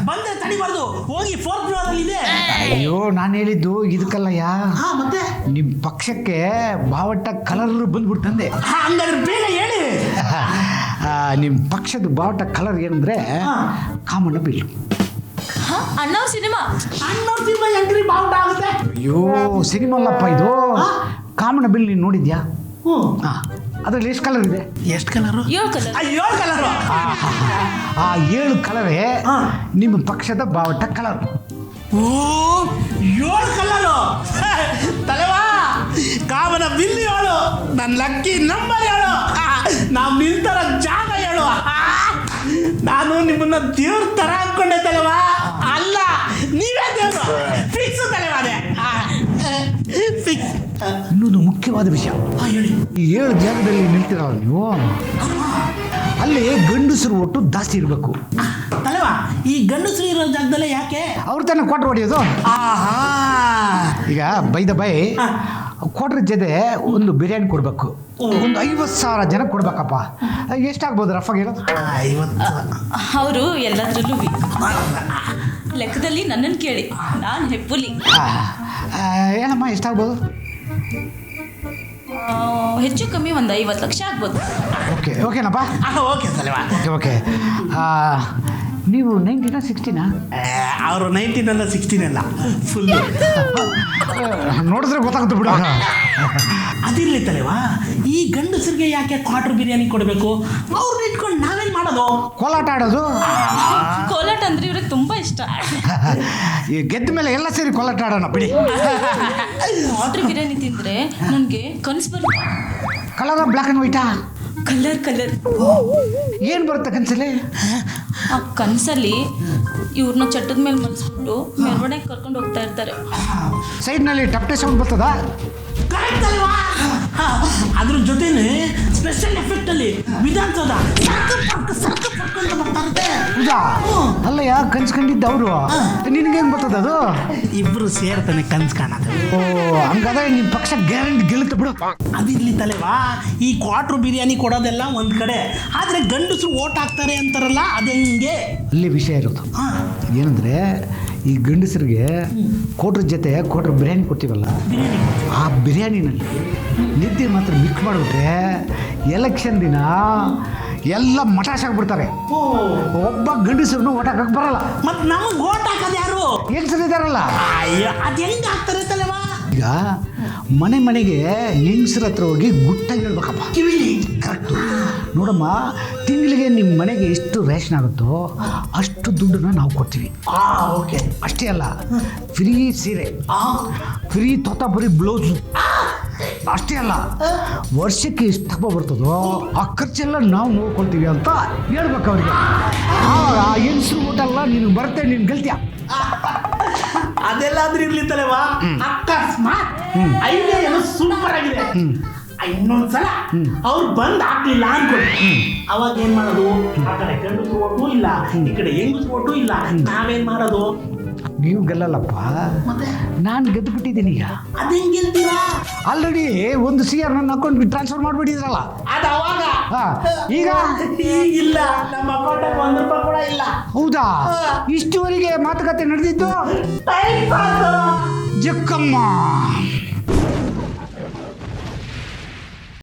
ಬಂದ್ರೆ ತಡಿಬಾರ್ದು, ಹೋಗಿ 4th floor ಅಲ್ಲಿ ಇದೆ. ಅಯ್ಯೋ ನಾನು ಹೇಳಿದ್ದು ಇದಕ್ಕಲ್ಲಯ್ಯ, ಮತ್ತೆ ನಿಮ್ಮ ಪಕ್ಷಕ್ಕೆ ಬಾವಟ ಕಲರ್ ಬಂದ್ಬಿಡ್ತಂದೆ. ಹಂಗಾದ್ರೆ ಬೇಗ ಹೇಳಿ. ನಿಮ್ಮ ಪಕ್ಷದ ಬಾವಟ ಕಲರ್ ಏನಂದ್ರೆ ಕಾಮಣ್ಣ ಬಿಲ್ಲು. ಅಣ್ಣವ್ರ ಸಿನಿಮಾ ಹೆಂಗ್ರಿ ಬಾವುಟ ಆಗುತ್ತೆ? ಅಯ್ಯೋ ಸಿನಿಮಾ ಅಲ್ಲಪ್ಪ ಇದು, ಕಾಮಣ್ಣ ಬಿಲ್ ನೀನು ನೋಡಿದ್ಯಾ? ಅದ್ರಲ್ಲಿ ಎಷ್ಟು ಕಲರ್ ಇದೆ? ಎಷ್ಟು ಕಲರು? 7 ಕಲರ್. 7 ಕಲರು. ಆ 7 ಕಲರೇ ನಿಮ್ಮ ಪಕ್ಷದ ಬಾವಟ ಕಲರ್. ಓ 7 ಕಲರು ತಲೆವಾ, ಕಾಮನ ಬಿಲ್ಲಿ 7, ನನ್ನ ಲಕ್ಕಿ ನಂಬರ್ 7, ನಾವು ನಿಂತರ ಜಾಗ 7. ನಾನು ನಿಮ್ಮನ್ನ ದೇವ್ರ ತರ ಅನ್ಕೊಂಡೆ ತಲೆವಾ. ಅಲ್ಲ, ನೀವೇ ದೇವ್ರು. ಫಿಕ್ಸ್ ತಲೆವಾದೆ. ಇನ್ನೊಂದು ಮುಖ್ಯವಾದ ವಿಷಯ, ಈ 7 ಜಾಗದಲ್ಲಿ ನಿಲ್ತಿರಲ್ಲ ನೀವು, ಅಲ್ಲಿ ಗಂಡಸರು ಒಟ್ಟು ಜಾಸ್ತಿ ಇರಬೇಕು. ತಲೆವಾ, ಈ ಗಂಡಸರು ಇರೋ ಜಾಗದಲ್ಲೇ ಯಾಕೆ? ಅವ್ರ ತಾನೇ ಕ್ವಾರ್ಟರ್ ಹೊಡೆಯೋದು. ಈಗ ಬೈದ ಬೈ ಕ್ವಾರ್ಟರ್ ಜೊತೆ ಒಂದು ಬಿರಿಯಾನಿ ಕೊಡಬೇಕು, ಒಂದು 50,000 ಜನ ಕೊಡ್ಬೇಕಪ್ಪ. ಎಷ್ಟಾಗ್ಬೋದು ರಫಾಗಿ ಹೇಳೋದು? 50. ಅವರು ಎಲ್ಲದರಲ್ಲೂ ಲೆಕ್ಕದಲ್ಲಿ ನನ್ನನ್ನು ಕೇಳಿ, ನಾನು ಹೆಪ್ಪುಲಿ. ಏನಮ್ಮ ಎಷ್ಟಾಗ್ಬೋದು? ಹೆಚ್ಚು ಕಮ್ಮಿ ಒಂದು 50 ಲಕ್ಷ ಆಗ್ಬೋದು. ಓಕೆನಪ್ಪ. ಓಕೆ ತಲೆವಾ. ಓಕೆ. ನೀವು 19 16? ಅವರು 19 ಅಲ್ಲ 16 ಅಲ್ಲ, ಫುಲ್. ನೋಡಿದ್ರೆ ಗೊತ್ತಾಗುತ್ತೆ ಬಿಡು. ಅದಿರ್ಲಿ ತಲೆವಾ, ಈ ಗಂಡಸರಿಗೆ ಯಾಕೆ ಕ್ವಾರ್ಟರ್ ಬಿರಿಯಾನಿ ಕೊಡಬೇಕು? ಅವ್ರನ್ನ ಇಟ್ಕೊಂಡು ನಾವೇನ್ ಮಾಡೋದು? ಕೋಲಾಟ ಆಡೋದು. ಕೋಲಾಟ ಅಂದ್ರೆ ಇವ್ರಿಗೆ ತುಂಬಾ ಇಷ್ಟ. ಈ ಗೆದ್ದ ಮೇಲೆ ಎಲ್ಲ ಸೇರಿ ಕೋಲಾಟ ಆಡೋಣ ಬಿಡಿ. ಕ್ವಾರ್ಟರ್ ಬಿರಿಯಾನಿ ತಿಂದ್ರೆ ನನಗೆ ಕನಸು ಬರುತ್ತೆ. ಕಲರ್ ಬ್ಲ್ಯಾಕ್ ಆ್ಯಂಡ್ ವೈಟಾ? ಕಲರ್. ಏನು ಬರುತ್ತೆ ಕನಸಲ್ಲಿ? ಆ ಕನಸಲ್ಲಿ ಇವ್ರನ್ನ ಚಟ್ಟದ ಮೇಲೆ ಮಲಗಿಸ್ಬಿಟ್ಟು ಮೆರವಣಿಗೆ ಕರ್ಕೊಂಡು ಹೋಗ್ತಾ ಇರ್ತಾರೆ. ಸೈಡ್ನಲ್ಲಿ ಟಪ್ಟೆ ಸೌಂಡ್ ಬರ್ತದ? ಅದ್ರ ಜೊತೆನೆ ಸ್ಪೆಷಲ್ ಎಫೆಕ್ಟ್ ಅಲ್ಲಿ ವಿಧಾನಸೌಧ ಅಲ್ಲಯ್ಯ ಕನ್ಸ್ಕೊಂಡಿದ್ದ ಅವರು, ನಿನಗೆ ಹೆಂಗ್ ಬರ್ತದ ಅದು? ಇಬ್ರು ಸೇರ್ತಾನೆ ಕನ್ಸ್ ಕಾಣೋದು. ಓ ಹಂಗಾದ್ರೆ ನಿಮ್ಮ ಪಕ್ಷ ಗ್ಯಾರಂಟಿ ಗೆಲ್ಲುತ್ತೆ ಬಿಡು. ಅದಿರ್ಲಿ ತಲೆವಾ, ಈ ಕ್ವಾರ್ಟರ್ ಬಿರಿಯಾನಿ ಕೊಡೋದೆಲ್ಲ ಒಂದ್ ಕಡೆ, ಆದ್ರೆ ಗಂಡಸರು ಓಟ್ ಹಾಕ್ತಾರೆ ಅಂತಾರಲ್ಲ, ಅದೆಂಗೆ? ಅಲ್ಲಿ ವಿಷಯ ಇರೋದು ಏನಂದ್ರೆ, ಈ ಗಂಡಸರಿಗೆ ಕೋಟ್ರ ಜೊತೆ ಕೋಟ್ರ ಬಿರಿಯಾನಿ ಕೊಡ್ತೀವಲ್ಲ, ಆ ಬಿರಿಯಾನಿನಲ್ಲಿ ನಿದ್ದೆ ಮಾತ್ರ ಮಿಕ್ಸ್ ಮಾಡಿಬಿಟ್ರೆ ಎಲೆಕ್ಷನ್ ದಿನ ಎಲ್ಲ ಮಟಾಶ್ ಆಗ್ಬಿಡ್ತಾರೆ. ಒಬ್ಬ ಗಂಡಸರನ್ನು ಓಟ್ ಹಾಕಕ್ಕೆ ಬರಲ್ಲ. ಮತ್ತೆ ನಮಗೆ ಓಟ್ ಹಾಕೋದು ಯಾರು? ಹೆಂಗಸರಿದ್ದಾರಲ್ಲ, ಅದು ಹೆಂಗೆ ಹಾಕ್ತಾರೆ ತಲೆವಾ? ಈಗ ಮನೆಗೆ ಹೆಂಗಸರ ಹತ್ರ ಹೋಗಿ ಗುಟ್ಟಾಗಿ ಹೇಳ್ಬೇಕಪ್ಪ, ಕಿವಿಲಿ. ಕರೆಕ್ಟು. ನೋಡಮ್ಮ, ತಿಂಗಳಿಗೆ ನಿಮ್ಮ ಮನೆಗೆ ಎಷ್ಟು ರೇಷನ್ ಆಗುತ್ತೋ ಅಷ್ಟು ದುಡ್ಡನ್ನ ನಾವು ಕೊಡ್ತೀವಿ. ಓಕೆ. ಅಷ್ಟೇ ಅಲ್ಲ, ಫ್ರೀ ಸೀರೆ, ಫ್ರೀ ತೋತಾಪುರಿ ಬ್ಲೌಸು. ಅಷ್ಟೇ ಅಲ್ಲ, ವರ್ಷಕ್ಕೆ ಎಷ್ಟು ಹಬ್ಬ ಬರ್ತದೋ ಆ ಖರ್ಚೆಲ್ಲ ನಾವು ನೋಡ್ಕೊಳ್ತೀವಿ ಅಂತ ಹೇಳ್ಬೇಕು ಅವ್ರಿಗೆ. ಆವಾಗ ಆ ಹೆಂಗಸ್ರು ಊಟಲ್ಲ ನಿನಗೆ ಬರುತ್ತೆ, ನೀನು ಗೆಲ್ತೀಯ. ಅದೆಲ್ಲಾದ್ರೂ ಇರ್ಲಿ ತಲೆವಾ, ಅಕಸ್ಮಾತ್ ಐಡಿಯಾ ಏನೋ ಸೂಪರ್ ಆಗಿದೆ, ಇನ್ನೊಂದ್ಸಲ ಅವ್ರು ಬಂದ್ ಆಗ್ಲಿಲ್ಲ ಅನ್ಕೊಳ್ಳಿ, ಅವಾಗ ಏನ್ ಮಾಡೋದು? ಆ ಕಡೆ ಗಂಡಸರು ಓಟು ಇಲ್ಲ, ಈ ಕಡೆ ಹೆಂಗಸರು ಓಟು ಇಲ್ಲ, ನಾವೇನ್ ಮಾಡೋದು? ನೀವು ಗೆಲ್ಲಲ್ಲಪ್ಪ, ನಾನು ಗೆದ್ದು ಬಿಟ್ಟಿದ್ದೀನಿ. ಈಗ ಅದೇನ್ ಗೆಲ್ತೀರಾ? ಆಲ್ರೆಡಿ ಒಂದು CR ನನ್ನ ಅಕೌಂಟ್ಗೆ ಟ್ರಾನ್ಸ್ಫರ್ ಮಾಡಿಬಿಟ್ಟಿದ್ರಲ್ಲ, ಅದು ಅವಾಗ. ಈಗ ಇಲ್ಲ, ನಮ್ಮ ಅಕೌಂಟ್ ₹1 ಕೂಡ ಇಲ್ಲ. ಹೌದಾ? ಇಷ್ಟುವರೆಗೆ ಮಾತುಕತೆ ನಡೆದಿದ್ದು ಜಕ್ಕಮ್ಮ.